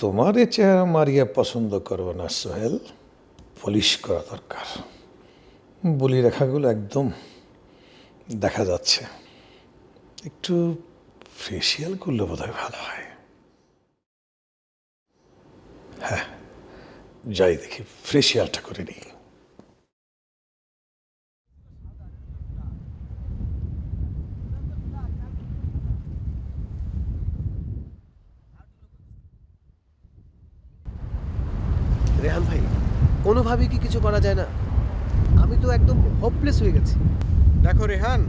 তোমার এ চেহারা মারিয়া পছন্দ করবো না সোহেল, পলিশ করা দরকার। বলি রেখাগুলো একদম দেখা যাচ্ছে, একটু ফেসিয়াল করলে বোধহয় ভালো হয়। হ্যাঁ, যাই দেখি ফেসিয়ালটা করে নিই। রেহান ভাই, কোনোভাবেই কি কিছু করা যায় না? আমি তো একদম হোপলেস হয়ে গেছি। দেখো রেহান,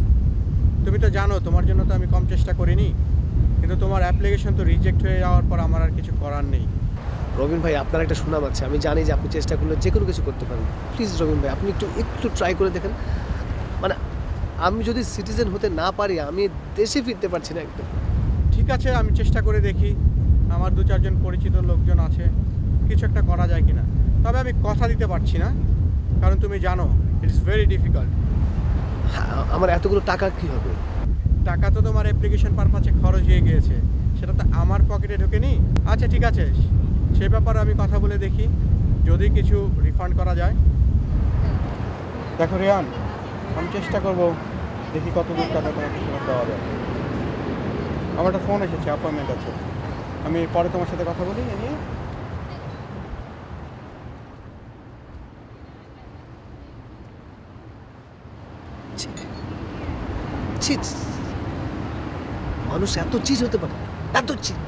তুমি তো জানো তোমার জন্য তো আমি কম চেষ্টা করিনি, কিন্তু তোমার অ্যাপ্লিকেশন তো রিজেক্ট হয়ে যাওয়ার পর আমার আর কিছু করার নেই। রবিন ভাই, আপনার একটা সুনাম আছে, আমি জানি যে আপনি চেষ্টা করলে যে কোনো কিছু করতে পারেন। প্লিজ রবিন ভাই, আপনি একটু ট্রাই করে দেখেন। মানে আমি যদি সিটিজেন হতে না পারি, আমি দেশে ফিরতে পারছি না একদম। ঠিক আছে, আমি চেষ্টা করে দেখি। আমার 2-4 জন পরিচিত লোকজন আছে, কিছু একটা করা যায় কিনা। তবে আমি কথা দিতে পারছি না, কারণ তুমি জানো ইটস ভেরি ডিফিকাল্ট। আমার এতগুলো টাকা কি হবে? টাকা তো তোমার অ্যাপ্লিকেশন পারপাসে খরচ হয়ে গিয়েছে, সেটা তো আমার পকেটে ঢোকেনি। আচ্ছা ঠিক আছে, সে ব্যাপারে আমি কথা বলে দেখি যদি কিছু রিফান্ড করা যায়। দেখো রিয়ান, আমি চেষ্টা করব, দেখি কত দূর টাকা তোমাকে ফেরত দেওয়া যায়। আমার একটা ফোন এসেছে, অ্যাপয়েন্টমেন্ট আছে, আমি পরে তোমার সাথে কথা বলি এ নিয়ে। চিট! মানুষ এত চিট হতে পারে, এত চিট!